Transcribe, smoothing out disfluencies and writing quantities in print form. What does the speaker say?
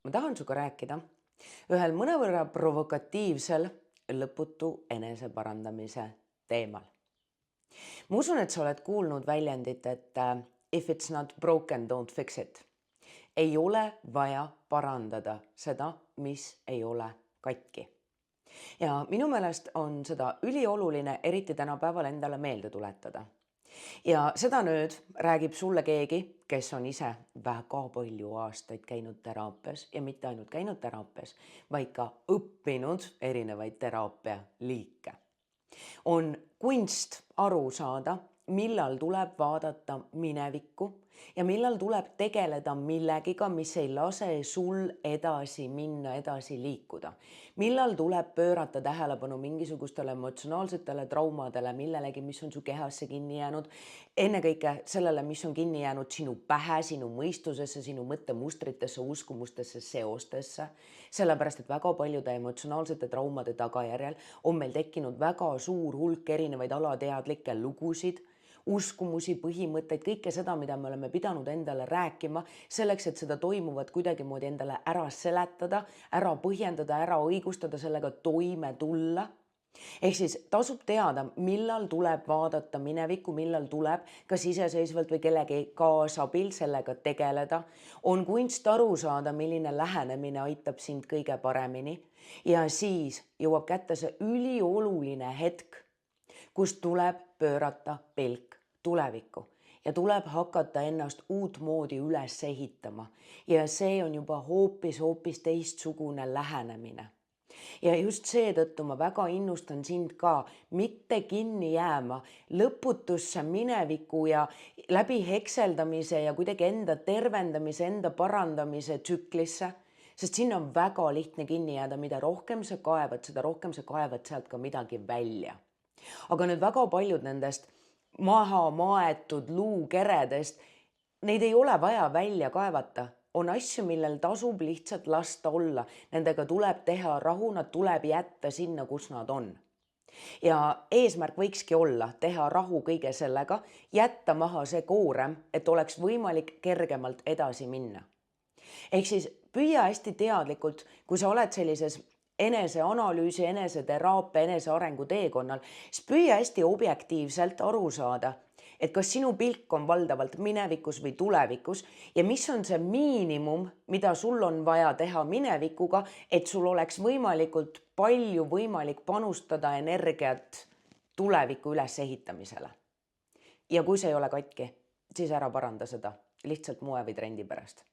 Ma tahan sinuga rääkida ühel mõnevõrra provokatiivsel lõputu eneseparandamise teemal. Ma usun, et sa oled kuulnud väljendit, et if it's not broken, don't fix it. Ei ole vaja parandada seda, mis ei ole katki. Ja minu meelest on seda ülioluline eriti tänapäeval endale meelde tuletada. Ja seda nüüd räägib sulle keegi, kes on ise väga palju aastaid käinud teraapias ja mitte ainult käinud teraapias, vaid ka õppinud erinevaid teraapia liike. On kunst aru saada, millal tuleb vaadata minevikku ja millal tuleb tegeleda millegiga, mis ei lase sul edasi minna, edasi liikuda. Millal tuleb pöörata tähelepanu mingisugustele emotsionaalsetele traumadele, millelegi, mis on su kehasse kinni jäänud, ennekõike sellele, mis on kinni jäänud sinu pähe, sinu mõistusesse, sinu mõttemustritesse, uskumustesse, seostesse. Sellepärast, et väga paljude emotsionaalsete traumade tagajärjel on meil tekkinud väga suur hulk erinevaid alateadlikke lugusid, uskumusi, põhimõtteid, kõike seda, mida me oleme pidanud endale rääkima, selleks, et seda toimuvat kuidagimoodi endale ära seletada, ära põhjendada, ära õigustada, sellega toime tulla. Ehk siis tasub teada, millal tuleb vaadata minevikku, millal tuleb kas iseseisvalt või kellegi kaasabil sellega tegeleda. On kunst aru saada, milline lähenemine aitab sind kõige paremini ja siis jõuab kätte see ülioluline hetk, kus tuleb pöörata pilk tulevikku ja tuleb hakata ennast uutmoodi üles ehitama ja see on juba hoopis teistsugune lähenemine. Ja just seetõttu ma väga innustan sind ka mitte kinni jääma lõputusse mineviku ja läbi hekseldamise ja kuidagi enda tervendamise, enda parandamise tsüklisse, sest sinna on väga lihtne kinni jääda, mida rohkem sa kaevad, seda rohkem sa kaevad sealt ka midagi välja. Aga nüüd väga paljud nendest maha maetud luukeredest, neid ei ole vaja välja kaevata. On asju, millel tasub lihtsalt lasta olla. Nendega tuleb teha rahu, nad tuleb jätta sinna, kus nad on. Ja eesmärk võikski olla teha rahu kõige sellega, jätta maha see koorem, et oleks võimalik kergemalt edasi minna. Ehk siis püüa hästi teadlikult, kui sa oled sellises eneseanalüüsi, eneseteraapia, enesearengu teekonnal, siis püüa hästi objektiivselt aru saada, et kas sinu pilk on valdavalt minevikus või tulevikus ja mis on see miinimum, mida sul on vaja teha minevikuga, et sul oleks võimalikult palju võimalik panustada energiat tuleviku ülesehitamisele. Ja kui see ei ole katki, siis ära paranda seda lihtsalt moe või trendi pärast.